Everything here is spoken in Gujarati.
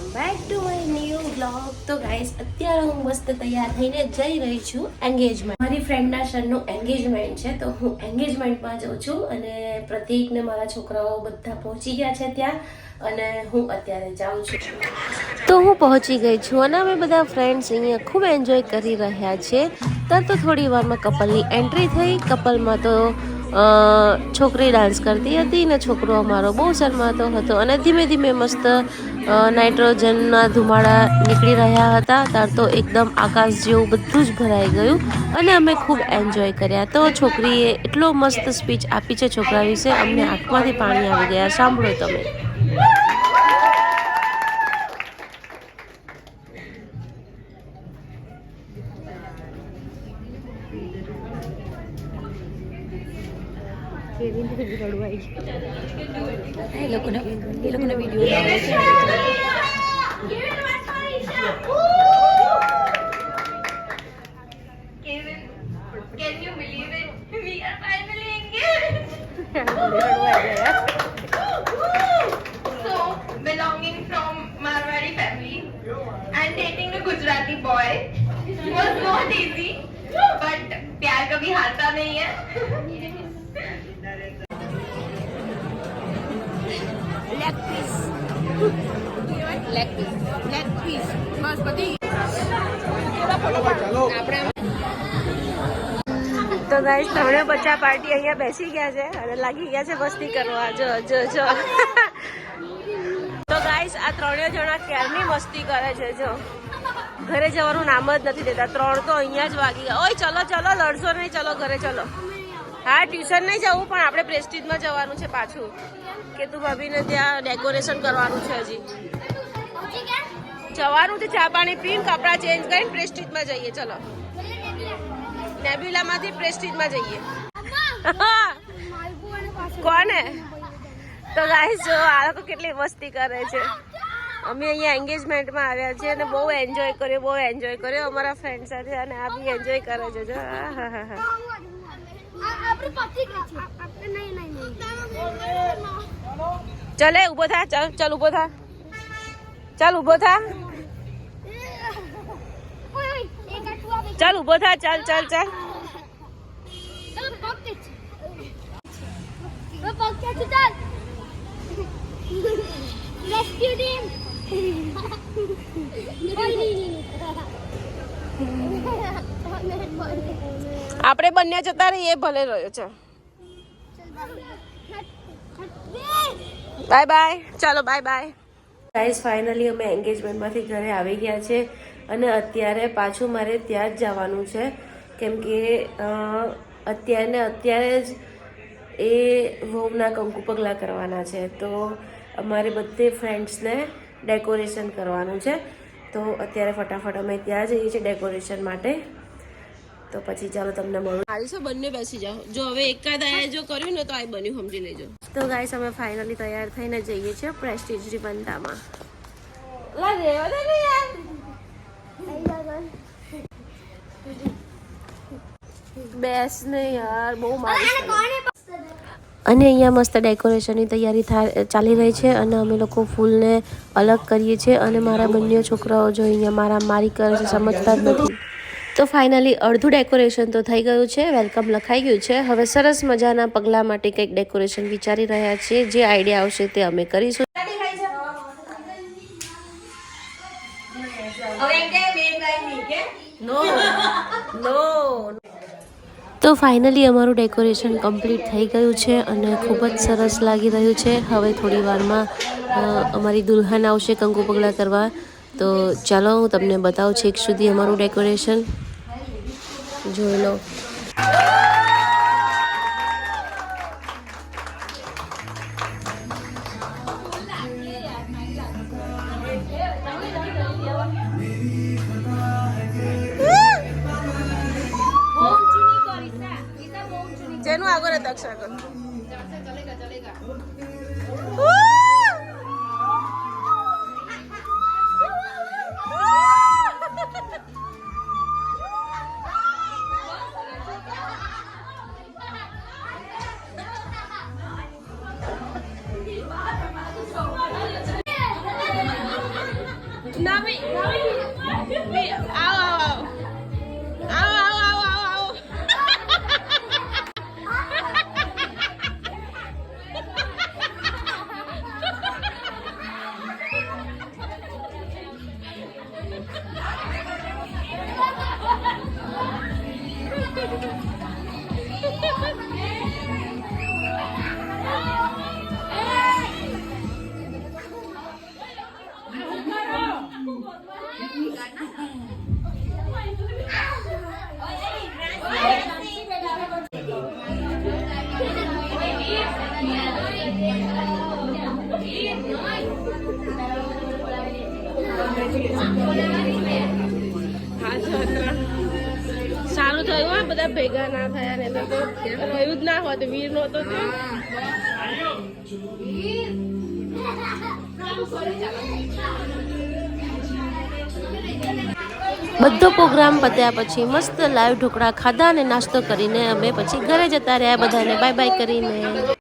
Welcome back to my new vlog. તો ગાઈસ અત્યારે હું મસ્ત તૈયાર થઈને જઈ રહી છું એન્ગેજમેન્ટ. મારી ફ્રેન્ડના સનનું એન્ગેજમેન્ટ છે તો હું એન્ગેજમેન્ટમાં જાઉં છું અને પ્રતીક ને મારા છોકરાઓ બધા પહોંચી ગયા છે ત્યાં અને હું અત્યારે જાઉં છું. તો હું પહોંચી ગઈ છું અને અમે બધા ફ્રેન્ડ્સ અહીંયા ખૂબ એન્જોય કરી રહ્યા છીએ. તો થોડી વારમાં કપલની એન્ટ્રી થઈ. કપલમાં તો છોકરી ડાન્સ કરતી હતી ને છોકરો અમારો બહુ શરમાતો હતો અને ધીમે ધીમે મસ્ત નાઇટ્રોજનના ધુમાડા નીકળી રહ્યા હતા. ત્યારે તો એકદમ આકાશ જેવું બધું જ ભરાઈ ગયું અને અમે ખૂબ એન્જોય કર્યા. તો છોકરીએ એટલો મસ્ત સ્પીચ આપી છે છોકરા વિશે, અમને આંખમાંથી પાણી આવી ગયા. સાંભળો તમે. એ લોકોને વિડીયો આવે છે. Can you believe it? We are finally engaged. So, belonging from Marwari family and dating a Gujarati boy was not easy, but प्यार कभी हारता नहीं है. leg piece બસ બધી. તો ગાઈસ ત્રણે બચ્ચા પાર્ટી અહીંયા બેસી ગયા છે અને લાગી ગયા છે મસ્તી કરવા. જો તો ગાઈસ આ ત્રણેય જણા ક્યારની મસ્તી કરે છે. જો ઘરે જવાનું નામ જ નથી દેતા. ત્રણ તો અહીંયા જ વાગી ગયા. ઓય ચલો લડશો નહીં, ચલો ઘરે ચલો. હા ટ્યુશન નહીં જવું પણ આપણે પ્રેસ્ટીજમાં જવાનું છે પાછું. કે તું ભાભીને ત્યાં ડેકોરેશન કરવાનું છે. હજી જવાનું છે. ચા પાણી પીને કપડાં ચેન્જ કરીને પ્રેસ્ટીજમાં જઈએ. ચલો નેબ્યુલામાંથી પ્રેસ્ટીજમાં જઈએ. કોને? તો ગાઈસ જો આ લોકો કેટલી મસ્તી કરે છે. અમે અહીંયા એન્ગેજમેન્ટમાં આવ્યા છીએ અને બહુ એન્જોય કર્યો અમારા ફ્રેન્ડ સાથે અને આ બી એન્જોય કરે છે. જો ચલે ઉભો થા. ચાલ ઉભો થા. ચાલ ઉભો થા. ચાલ ઉભો થા. ચાલ. આપણે બંને જતા રહીએ ભલે રહ્યો છે. Bye bye. ચાલો બાય બાય. ગાઈસ ફાઇનલી અમે એન્ગેજમેન્ટમાંથી ઘરે આવી ગયા છે અને અત્યારે પાછું મારે ત્યાં જ જવાનું છે કેમ કે અત્યારે જ એ વહુના કંકુ પગલાં કરવાના છે. તો અમારે બધે ફ્રેન્ડ્સને ડેકોરેશન કરવાનું છે. તો અત્યારે ફટાફટ અમે ત્યાં જઈએ છીએ ડેકોરેશન માટે. તો પછી ચાલો તમને મળું. આવીશો બંને બેસી જાઓ. જો હવે એકાદ આયા જો કર્યું ને તો આ બન્યું સમજી લેજો. તો ગાઈસ અમે ફાઇનલી તૈયાર થઈને જઈએ છીએ પ્રેસ્ટીજ રિબંધામાં. બેસ ને યાર બહુ મારી. અને અહીંયા મસ્ત ડેકોરેશનની તૈયારી ચાલી રહી છે અને અમે લોકો ફૂલને અલગ કરીએ છીએ અને મારા બંને છોકરાઓ જો અહીંયા મારી કરે છે, સમજતા જ નથી. તો ફાઇનલી અડધું ડેકોરેશન તો થઈ ગયું છે. વેલકમ લખાઈ ગયું છે. હવે સરસ મજાના પગલા માટે કંઈક ડેકોરેશન વિચારી રહ્યા છીએ. જે આઈડિયા આવશે તે અમે કરીશું. તો ફાઇનલી અમારું ડેકોરેશન કમ્પ્લીટ થઈ ગયું છે અને ખૂબ જ સરસ લાગી રહ્યું છે. હવે થોડી વારમાં અમારી દુલ્હન આવશે કંકુ પગલાં કરવા. તો ચાલો હું તમને બતાવું છેક સુધી અમારું ડેકોરેશન જોઈ લો. જેનું આગળ દક્ષ આગળ સારું થયું આ બધા ભેગા ના થયા ને તો રહ્યું જ ના હોત વીર નો તો બધો પ્રોગ્રામ પત્યા પછી મસ્ત લાઈવ ઢોકળા ખાધા અને નાસ્તો કરીને અમે પછી ઘરે જતા રહ્યા બધાને બાય બાય કરીને.